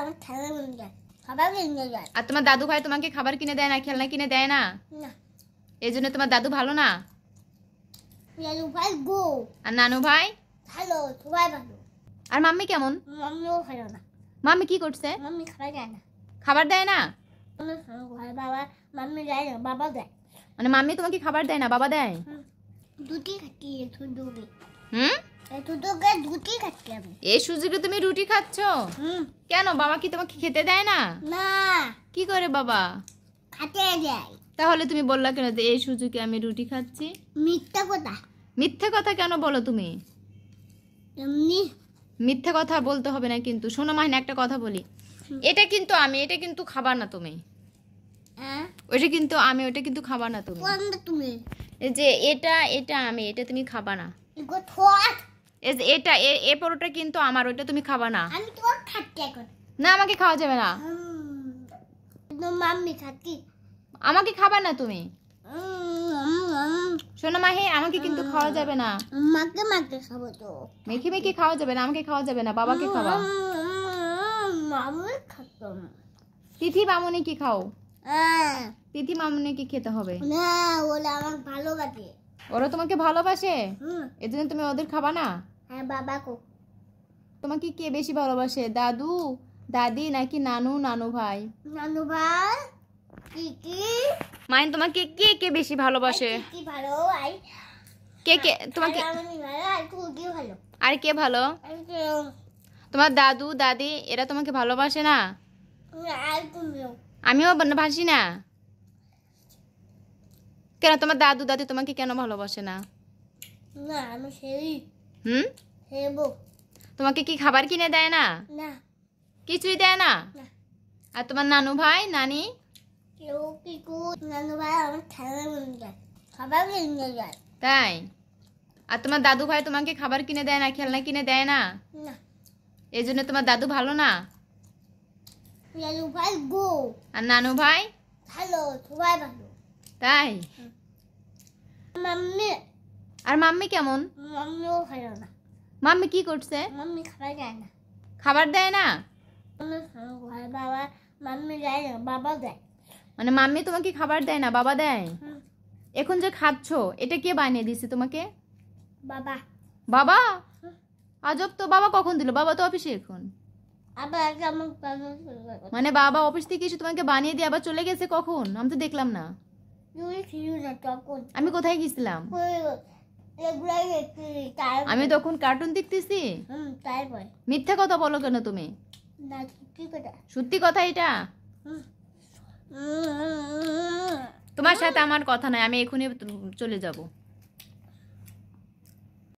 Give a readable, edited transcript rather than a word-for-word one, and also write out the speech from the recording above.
আমার খেলনা কিনে দেয়, খাবার কিনে দেয়। আর তোমার দাদু ভাই তোমাকে খাবার কিনে দেয় না, খেলনা কিনে দেয় না? না, এই জন্য তোমার দাদু ভালো না? দাদু ভাই গো আর নানু ভাই? ভালো, সবাই ভালো। আর মাম্মি কেমন? মাম্মিও ভালো না। মাম্মি কি করছে? মাম্মি খাবার দেয় না। খাবার দেয় না? বাবা মাম্মি দেয় না, বাবা দেয়। মানে মাম্মি তোমাকে খাবার দেয় না, বাবা দেয়? দুটি খাচ্ছি দুটোকে। হুম, দুটোকে দুটি খাচ্ছি আমি। এই সুযোগে তুমি রুটি খাচ্ছ? কেন, বাবা কি তোমাকে খেতে দেয় না? না, কি করে বাবা খাতে দেয়। তাহলে তুমি বললা কেন যে এই সুযোগে আমি রুটি খাচ্ছি? মিথ্যা কথা। মিথ্যে কথা কেন বলো তুমি? এমনি মিথ্যে কথা বলতে হবে না কিন্তু। শোনো মাহিনা, একটা কথা বলি, এটা কিন্তু আমি, এটা কিন্তু খাবার না তুমি। ওইটা কিন্তু আমি, ওইটা কিন্তু খাবার না তুমি। কোনটা তুমি? এই যে এটা, এটা আমি, এটা তুমি খাবা না। এগো ঠোঁট। এই যে এটা, এ পরোটা কিন্তু আমার, ওইটা তুমি খাবা না। আমি তো খাচ্ছি এখন। না, আমাকে খাওয়া যাবে না। তো মাম্মি খাচ্ছি। আমাকে খাবা না তুমি। শোনো মাহি, আমাকে কিন্তু খাওয়া যাবে না। মাকে মাকে খাবো তো। মেখে মেখে খাওয়া যাবে না, আমাকে খাওয়া যাবে না, বাবাকে খাওয়া। মামু খাতাম। তিথি মামুনি কি খাও? তিথি মামুনি কি খেতে হবে? না, ওরা আমাকে ভালোবাসে। ওরা তোমাকে ভালোবাসে, এজন্য তুমি ওদের খাবা না? হ্যাঁ, বাবা কো। তোমাকে কে বেশি ভালোবাসে, দাদু, দাদি নাকি নানু, নানু ভাই? নানু ভাই, কি মাইন তোমাকে কে কে বেশি ভালোবাসে? কি ভালো আই। কে কে তোমাকে? আমি ভালো আর তুই ভালো। আর কে ভালো? তোমার দাদু দাদি এরা তোমাকে ভালোবাসে না? আর তুমিও। আমিও ভাসি না। কেন, তোমার দাদু দাদি তোমাকে কেন ভালোবাসে না? না, আমি সেই হেবো। তোমাকে কি খাবার কিনে দেয় না? না, কিছুই দেয় না? আর তোমার নানু ভাই নানি? কেউ কি নানু ভাই আমার খেলনা কিনে দেয়, খাবার কিনে দেয়। তাই? আর তোমার দাদু ভাই তোমাকে খাবার কিনে দেয় না, খেলনা কিনে দেয় না? না, এই জন্য তোমার দাদু ভালো না? দাদু ভাই গো আর নানু ভাই? ভালো, সবাই ভালো। তাই? মাম্মি। আর মাম্মি কেমন? মাম্মিও ভালো না। মাম্মি কি করছে? মাম্মি খাবার দেয় না। খাবার দেয় না? বাবা মাম্মি দেয় না, বাবা দেয়। মানে মাম্মি তোমাকে খাবার দেয় না, বাবা দেয়? এখন যে খাচ্ছো এটা কে বানিয়ে দিছে তোমাকে? বাবা। বাবা? আজব তো, বাবা কখন দিল? বাবা তো অফিসে এখন। আবার কেমন? মানে বাবা অফিস থেকে এসে তোমাকে বানিয়ে দিয়ে আবার চলে গেছে কখন? আমি তো দেখলাম না। আমি কোথায় গেছিলাম? আমি তখন কার্টুন দেখতেছি। মিথ্যা কথা বলো কেন তুমি? সত্যি কথা এটা। তোমার সাথে আমার কথা নাই, আমি এখনই চলে যাব।